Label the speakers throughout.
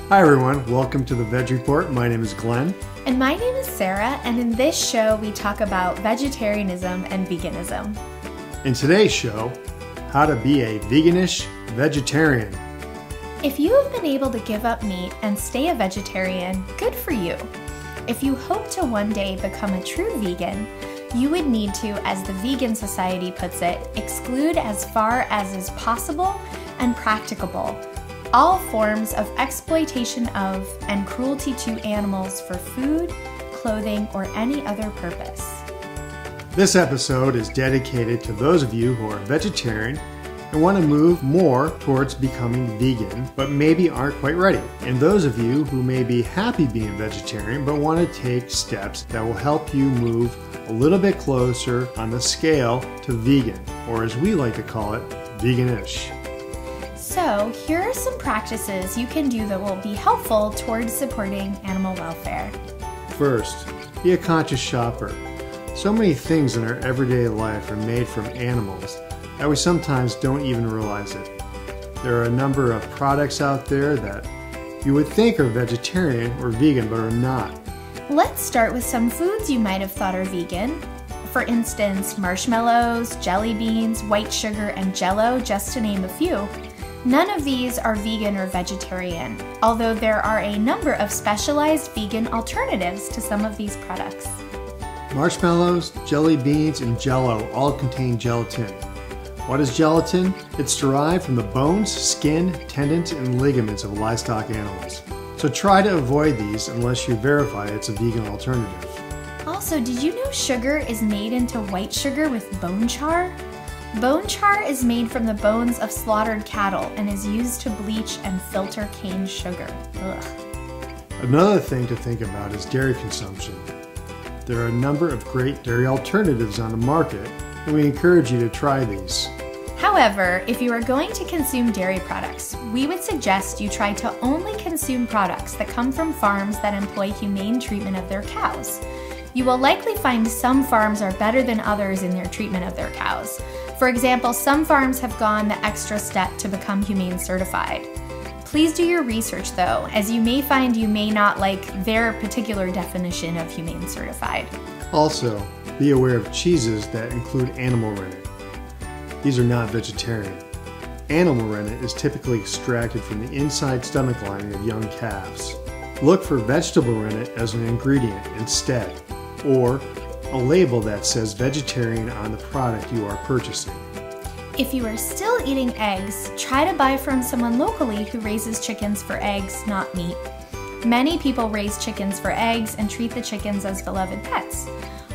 Speaker 1: Hi everyone, welcome to the Veg Report. My name is Glenn.
Speaker 2: And my name is Sarah, and in this show we talk about vegetarianism and veganism.
Speaker 1: In today's show, how to be a veganish vegetarian.
Speaker 2: If you have been able to give up meat and stay a vegetarian, good for you. If you hope to one day become a true vegan, you would need to, as the Vegan Society puts it, exclude as far as is possible and practicable all forms of exploitation of and cruelty to animals for food, clothing, or any other purpose.
Speaker 1: This episode is dedicated to those of you who are vegetarian and want to move more towards becoming vegan, but maybe aren't quite ready. And those of you who may be happy being vegetarian, but want to take steps that will help you move a little bit closer on the scale to vegan, or as we like to call it, veganish.
Speaker 2: So, here are some practices you can do that will be helpful towards supporting animal welfare.
Speaker 1: First, be a conscious shopper. So many things in our everyday life are made from animals that we sometimes don't even realize it. There are a number of products out there that you would think are vegetarian or vegan but are not.
Speaker 2: Let's start with some foods you might have thought are vegan. For instance, marshmallows, jelly beans, white sugar, and Jell-O, just to name a few. None of these are vegan or vegetarian, although there are a number of specialized vegan alternatives to some of these products.
Speaker 1: Marshmallows, jelly beans, and Jell-O all contain gelatin. What is gelatin? It's derived from the bones, skin, tendons, and ligaments of livestock animals. So try to avoid these unless you verify it's a vegan alternative.
Speaker 2: Also, did you know sugar is made into white sugar with bone char? Bone char is made from the bones of slaughtered cattle and is used to bleach and filter cane sugar. Ugh.
Speaker 1: Another thing to think about is dairy consumption. There are a number of great dairy alternatives on the market, and we encourage you to try these.
Speaker 2: However, if you are going to consume dairy products, we would suggest you try to only consume products that come from farms that employ humane treatment of their cows. You will likely find some farms are better than others in their treatment of their cows. For example, some farms have gone the extra step to become humane certified. Please do your research though, as you may find you may not like their particular definition of humane certified.
Speaker 1: Also, be aware of cheeses that include animal rennet. These are not vegetarian. Animal rennet is typically extracted from the inside stomach lining of young calves. Look for vegetable rennet as an ingredient instead, or a label that says vegetarian on the product you are purchasing.
Speaker 2: If you are still eating eggs, try to buy from someone locally who raises chickens for eggs, not meat. Many people raise chickens for eggs and treat the chickens as beloved pets.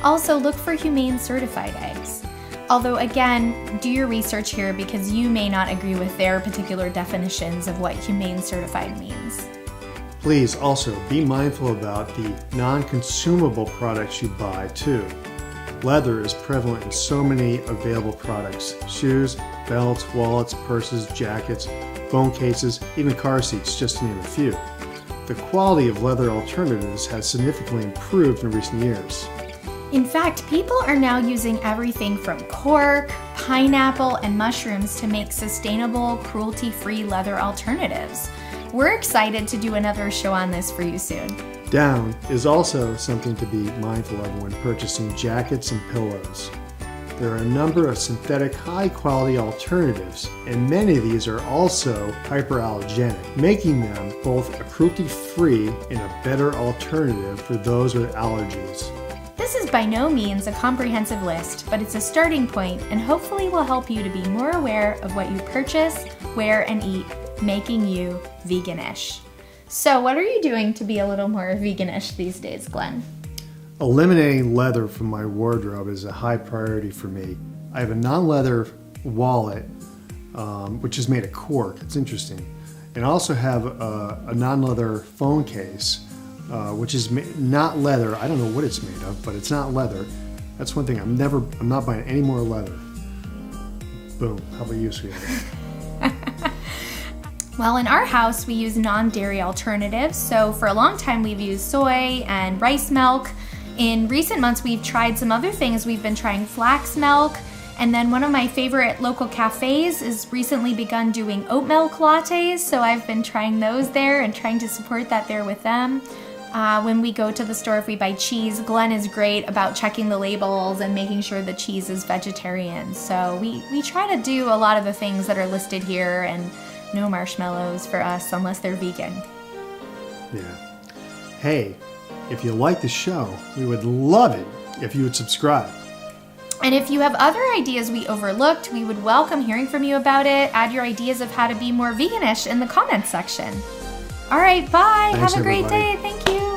Speaker 2: Also, look for humane certified eggs. Although again, do your research here because you may not agree with their particular definitions of what humane certified means.
Speaker 1: Please also be mindful about the non-consumable products you buy too. Leather is prevalent in so many available products: shoes, belts, wallets, purses, jackets, phone cases, even car seats, just to name a few. The quality of leather alternatives has significantly improved in recent years.
Speaker 2: In fact, people are now using everything from cork, pineapple, and mushrooms to make sustainable, cruelty-free leather alternatives. We're excited to do another show on this for you soon.
Speaker 1: Down is also something to be mindful of when purchasing jackets and pillows. There are a number of synthetic high-quality alternatives, and many of these are also hyperallergenic, making them both a cruelty-free and a better alternative for those with allergies.
Speaker 2: This is by no means a comprehensive list, but it's a starting point and hopefully will help you to be more aware of what you purchase, wear, and eat, making you veganish. So what are you doing to be a little more veganish these days, Glenn?
Speaker 1: Eliminating leather from my wardrobe is a high priority for me. I have a non-leather wallet, which is made of cork. It's interesting. And I also have a non-leather phone case, which is not leather. I don't know what it's made of, but it's not leather. That's one thing. I'm not buying any more leather. Boom. How about you, sweetheart?
Speaker 2: Well, in our house, we use non-dairy alternatives. So for a long time, we've used soy and rice milk. In recent months, we've tried some other things. We've been trying flax milk And then one of my favorite local cafes is recently begun doing oat milk lattes, so I've been trying those there and trying to support that there with them. When we go to the store, if we buy cheese, Glenn is great about checking the labels and making sure the cheese is vegetarian. So we try to do a lot of the things that are listed here, and no marshmallows for us unless they're vegan.
Speaker 1: Yeah. Hey, if you like the show, we would love it if you would subscribe.
Speaker 2: And if you have other ideas we overlooked, we would welcome hearing from you about it. Add your ideas of how to be more veganish in the comments section. All right, bye.
Speaker 1: Thanks,
Speaker 2: Have a great
Speaker 1: everybody.
Speaker 2: day. Thank you.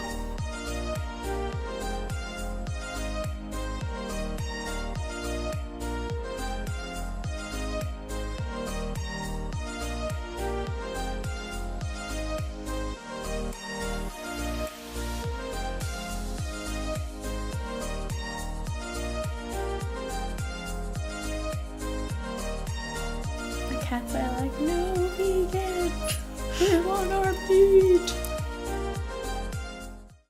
Speaker 2: The cats are like, no vegan. We want our meat.